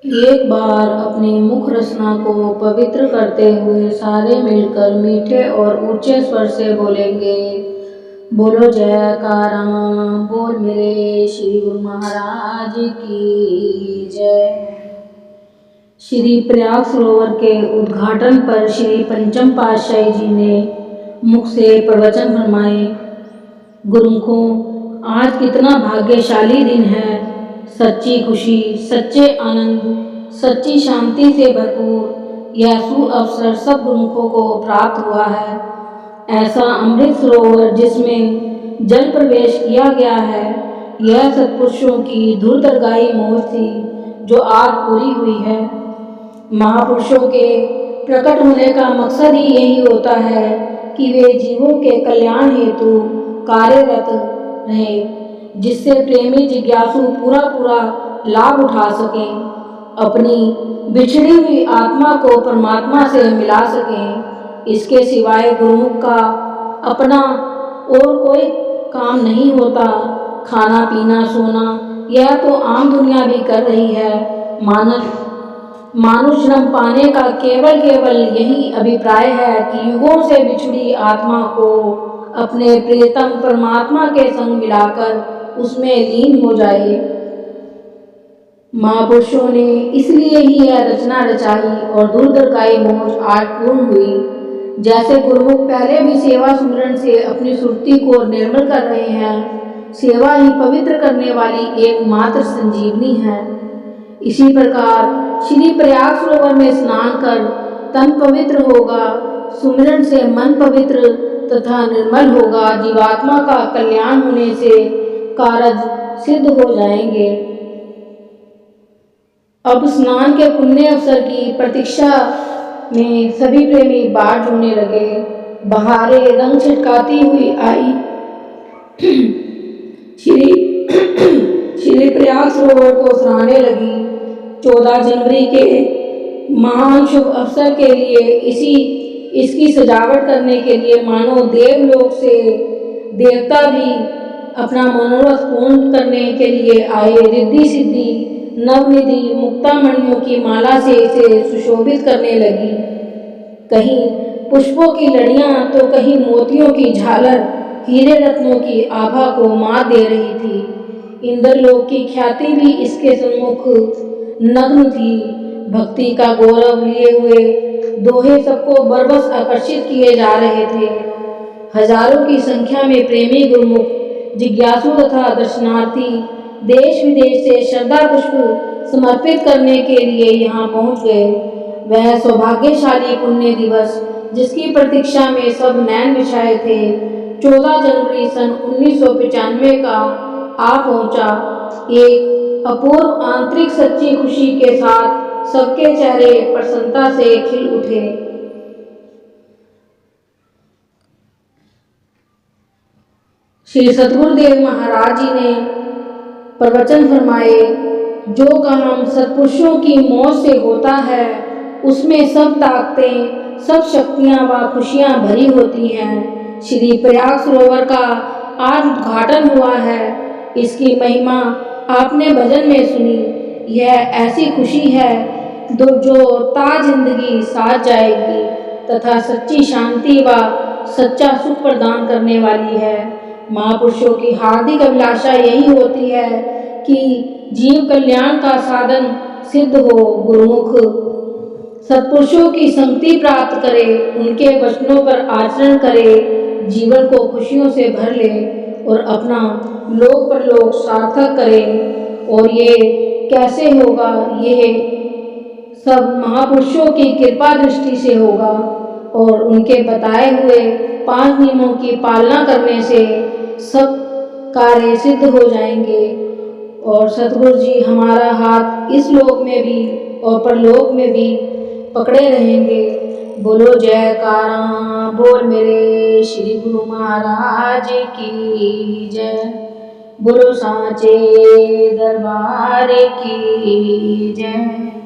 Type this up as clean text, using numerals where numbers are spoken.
एक बार अपनी मुख रचना को पवित्र करते हुए सारे मिलकर मीठे और ऊंचे स्वर से बोलेंगे। बोलो जयकारा, बोल मेरे श्री गुरु महाराज की जय। श्री प्रयाग सरोवर के उद्घाटन पर श्री पंचम पातशाही जी ने मुख से प्रवचन फरमाए। गुरुमुखों, आज कितना भाग्यशाली दिन है। सच्ची खुशी, सच्चे आनंद, सच्ची शांति से भरपूर यह सु अवसर सब गुरुमुखों को प्राप्त हुआ है। ऐसा अमृत सरोवर जिसमें जल प्रवेश किया गया है, यह सत्पुरुषों की दूरदर्गाई मोह थी जो आज पूरी हुई है। महापुरुषों के प्रकट होने का मकसद ही यही होता है कि वे जीवों के कल्याण हेतु कार्यरत रहें, जिससे प्रेमी जिज्ञासु पूरा लाभ उठा सकें, अपनी बिछड़ी हुई आत्मा को परमात्मा से मिला सकें। इसके सिवाय गुरुमुख का अपना और कोई काम नहीं होता। खाना पीना सोना यह तो आम दुनिया भी कर रही है। मानुष जन्म पाने का केवल यही अभिप्राय है कि युगों से बिछड़ी आत्मा को अपने प्रियतम परमात्मा के संग मिलाकर उसमें लीन हो जाए। महापुरुषों ने इसलिए ही यह रचना रचाई और दूरदर्गाई मोक्ष आज पूर्ण हुई। जैसे गुरुमुख पहले भी सेवा सुमिरन से अपनी सुरती को निर्मल कर रहे हैं, सेवा ही पवित्र करने वाली एकमात्र संजीवनी है। इसी प्रकार श्री प्रयाग सरोवर में स्नान कर तन पवित्र होगा, सुमिरन से मन पवित्र तथा निर्मल होगा। जीवात्मा का कल्याण होने से कारज सिद्ध हो जाएंगे। अब स्नान के पुण्य अवसर की प्रतीक्षा में सभी प्रेमी बाट जोड़ने लगे। बहारें रंग छिटकाती हुई आई। श्री प्रयाग सरोवर को सराहने लगी। 14 जनवरी के महान शुभ अवसर के लिए इसकी सजावट करने के लिए मानो देवलोक से देवता भी अपना मनोरथ पूर्ण करने के लिए आए। रिद्धि सिद्धि नवनिधि मुक्तामणियों की माला से इसे सुशोभित करने लगी। कहीं पुष्पों की लड़ियां तो कहीं मोतियों की झालर हीरे रत्नों की आभा को मात दे रही थी। इंद्रलोक की ख्याति भी इसके सम्मुख नग्न थी। भक्ति का गौरव लिए हुए दोहे सबको बरबस आकर्षित किए जा रहे थे। हजारों की संख्या में प्रेमी गुरुमुख जिज्ञासु तथा दर्शनार्थी देश विदेश से श्रद्धा पुष्प समर्पित करने के लिए यहाँ पहुँच गए। वह सौभाग्यशाली पुण्य दिवस जिसकी प्रतीक्षा में सब नैन बिछाए थे, 14 जनवरी सन 1995 का आ पहुँचा। एक अपूर्व आंतरिक सच्ची खुशी के साथ सबके चेहरे प्रसन्नता से खिल उठे। श्री सद्गुरुदेव महाराज जी ने प्रवचन फरमाए, जो काम सत्पुरुषों की मौज से होता है उसमें सब ताकतें, सब शक्तियां व खुशियां भरी होती हैं। श्री प्रयाग सरोवर का आज उद्घाटन हुआ है। इसकी महिमा आपने भजन में सुनी। यह ऐसी खुशी है जो ता जिंदगी साथ जाएगी तथा सच्ची शांति व सच्चा सुख प्रदान करने वाली है। महापुरुषों की हार्दिक अभिलाषा यही होती है कि जीव कल्याण का साधन सिद्ध हो। गुरुमुख सत्पुरुषों की संगति प्राप्त करे, उनके वचनों पर आचरण करे, जीवन को खुशियों से भर ले और अपना लोक परलोक सार्थक करे। और ये कैसे होगा? ये सब महापुरुषों की कृपा दृष्टि से होगा और उनके बताए हुए 5 नियमों की पालना करने से सब कार्य सिद्ध हो जाएंगे। और सतगुरु जी हमारा हाथ इस लोक में भी और परलोक में भी पकड़े रहेंगे। बोलो जयकारा, बोल मेरे श्री गुरु महाराज की जय। बोलो सांचे दरबार की जय।